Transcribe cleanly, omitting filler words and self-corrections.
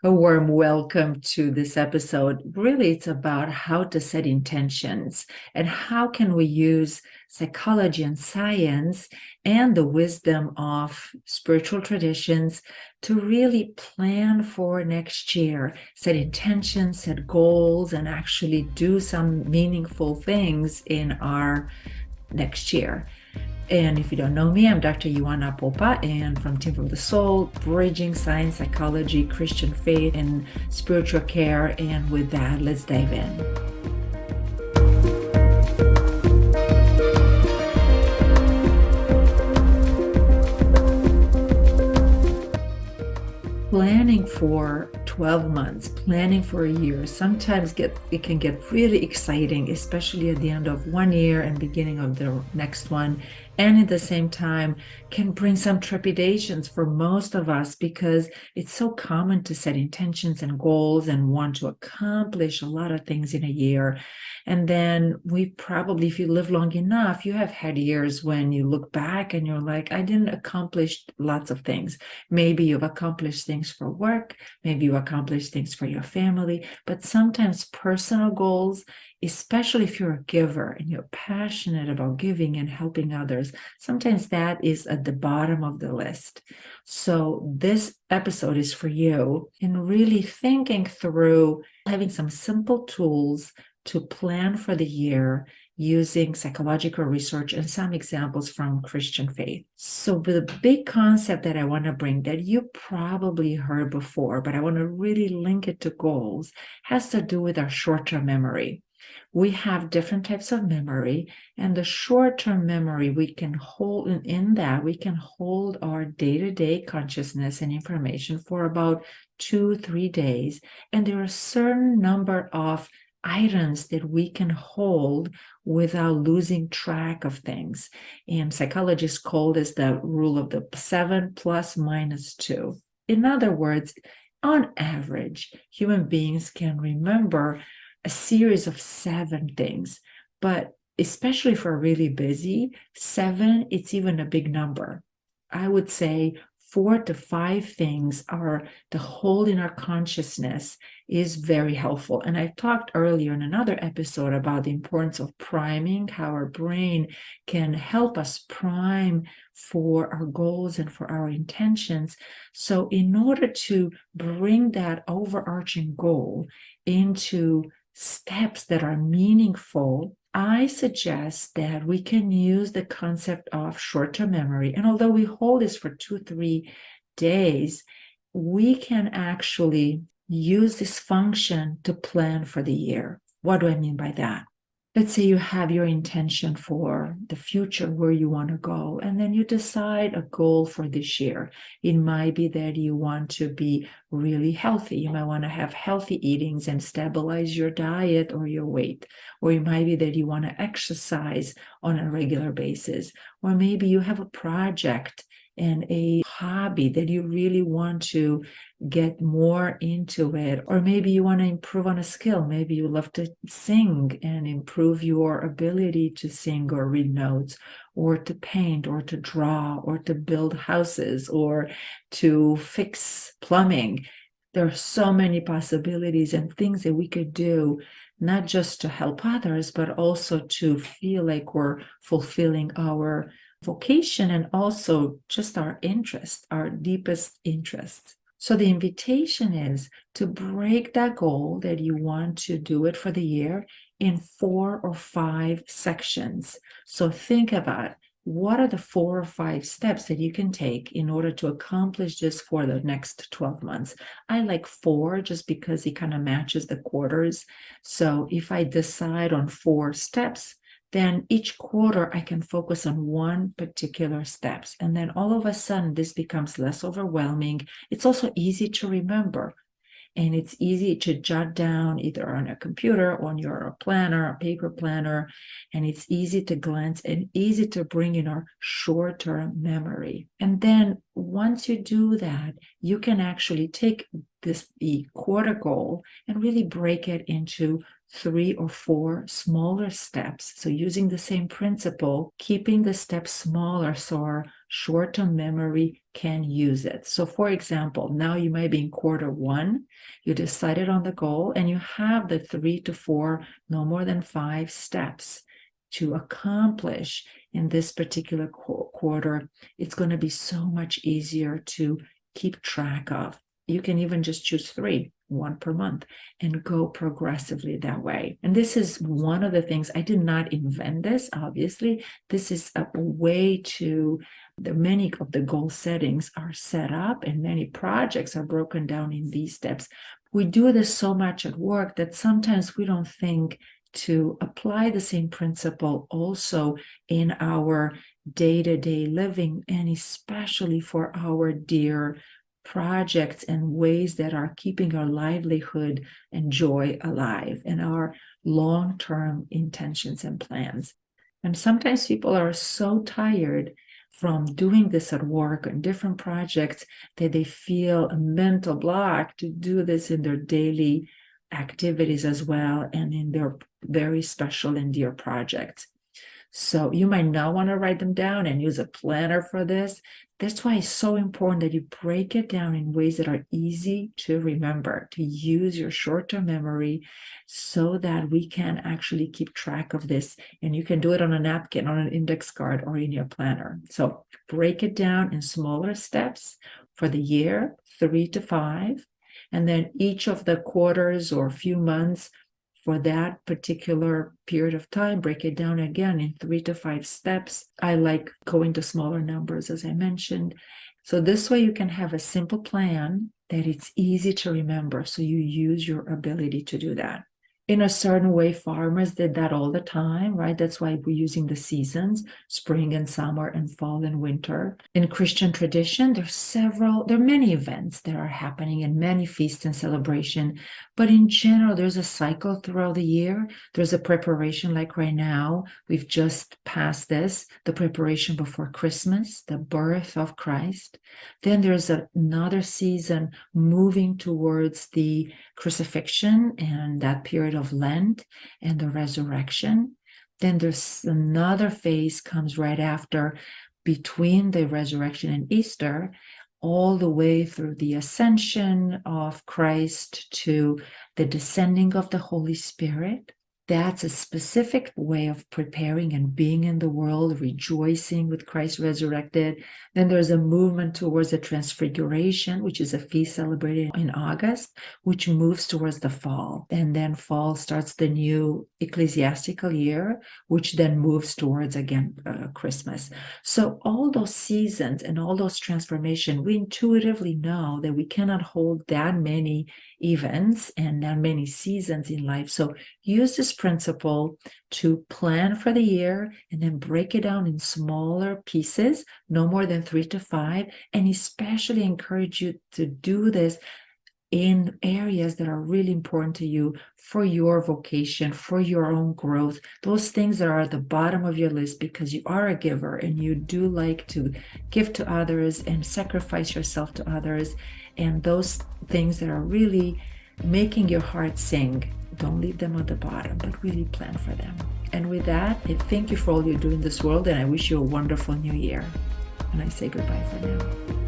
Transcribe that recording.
A warm welcome to this episode. Really, it's about how to set intentions and how can we use psychology and science and the wisdom of spiritual traditions to really plan for next year, set intentions, set goals, and actually do some meaningful things in our next year. And if you don't know me, I'm Dr. Ioana Popa, and from Team from the Soul, bridging science, psychology, Christian faith, and spiritual care. And with that, let's dive in. Planning for 12 months, planning for a year, sometimes it can get really exciting, especially at the end of one year and beginning of the next one. And at the same time, can bring some trepidations for most of us because it's so common to set intentions and goals and want to accomplish a lot of things in a year. And then we probably, if you live long enough, you have had years when you look back and you're like, I didn't accomplish lots of things. Maybe you've accomplished things for work, maybe you accomplished things for your family, but sometimes personal goals, especially if you're a giver and you're passionate about giving and helping others, sometimes that is at the bottom of the list. So this episode is for you in really thinking through having some simple tools to plan for the year using psychological research and some examples from Christian faith. So the big concept that I want to bring that you probably heard before, but I want to really link it to goals, has to do with our short-term memory. We have different types of memory, and the short-term memory we can hold in that we can hold our day-to-day consciousness and information for about 2-3 days. And there are a certain number of items that we can hold without losing track of things. And psychologists call this the rule of the 7 plus minus 2. In other words, on average, human beings can remember a series of 7 things, but especially for really busy, 7, it's even a big number. I would say 4 to 5 things are the hold in our consciousness is very helpful. And I talked earlier in another episode about the importance of priming, how our brain can help us prime for our goals and for our intentions. So in order to bring that overarching goal into steps that are meaningful, I suggest that we can use the concept of short-term memory. And although we hold this for 2-3 days, we can actually use this function to plan for the year. What do I mean by that? Let's say you have your intention for the future, where you want to go, and then you decide a goal for this year. It might be that you want to be really healthy. You might want to have healthy eatings and stabilize your diet or your weight. Or it might be that you want to exercise on a regular basis. Or maybe you have a project and a hobby that you really want to get more into it. Or maybe you want to improve on a skill. Maybe you love to sing and improve your ability to sing or read notes, or to paint, or to draw, or to build houses, or to fix plumbing. There are so many possibilities and things that we could do, not just to help others, but also to feel like we're fulfilling our vocation and also just our interests, our deepest interests. So the invitation is to break that goal that you want to do it for the year in 4 or 5 sections. So think about what are the 4 or 5 steps that you can take in order to accomplish this for the next 12 months. I like 4 just because it kind of matches the quarters. So if I decide on 4 steps, then each quarter I can focus on one particular steps. And then all of a sudden, this becomes less overwhelming. It's also easy to remember. And it's easy to jot down either on a computer, on your planner, a paper planner, and it's easy to glance and easy to bring in our short-term memory. And then once you do that, you can actually take the quarter goal and really break it into 3 or 4 smaller steps. So using the same principle, keeping the steps smaller so our short-term memory can use it. So for example, now you might be in quarter one, you decided on the goal and you have the 3 to 4, no more than 5 steps to accomplish in this particular quarter. It's going to be so much easier to keep track of. You can even just choose 3, 1 per month, and go progressively that way. And this is one of the things, I did not invent this, obviously. This is a way to, many of the goal settings are set up and many projects are broken down in these steps. We do this so much at work that sometimes we don't think to apply the same principle also in our day-to-day living, and especially for our dear projects and ways that are keeping our livelihood and joy alive and our long-term intentions and plans. And sometimes people are so tired from doing this at work and different projects that they feel a mental block to do this in their daily activities as well and in their very special and dear projects. So you might not want to write them down and use a planner for this. That's why it's so important that you break it down in ways that are easy to remember, to use your short-term memory so that we can actually keep track of this. And you can do it on a napkin, on an index card, or in your planner. So break it down in smaller steps for the year, 3 to 5. And then each of the quarters or few months for that particular period of time, break it down again in 3 to 5 steps. I like going to smaller numbers, as I mentioned. So this way you can have a simple plan that it's easy to remember. So you use your ability to do that. In a certain way, farmers did that all the time, right? That's why we're using the seasons, spring and summer and fall and winter. In Christian tradition, there are many events that are happening and many feasts and celebration. But in general, there's a cycle throughout the year. There's a preparation like right now. We've just passed this, the preparation before Christmas, the birth of Christ. Then there's another season moving towards the crucifixion and that period of Lent and the resurrection. Then there's another phase comes right after, between the resurrection and Easter, all the way through the ascension of Christ to the descending of the Holy Spirit. That's a specific way of preparing and being in the world, rejoicing with Christ resurrected. Then there's a movement towards the Transfiguration, which is a feast celebrated in August, which moves towards the fall. And then fall starts the new ecclesiastical year, which then moves towards, again, Christmas. So all those seasons and all those transformations, we intuitively know that we cannot hold that many events and that many seasons in life. So use this principle to plan for the year and then break it down in smaller pieces, no more than 3 to 5, and especially encourage you to do this in areas that are really important to you for your vocation, for your own growth, those things that are at the bottom of your list because you are a giver and you do like to give to others and sacrifice yourself to others. And those things that are really making your heart sing, don't leave them at the bottom, but really plan for them. And with that, I thank you for all you do in this world, and I wish you a wonderful new year. And I say goodbye for now.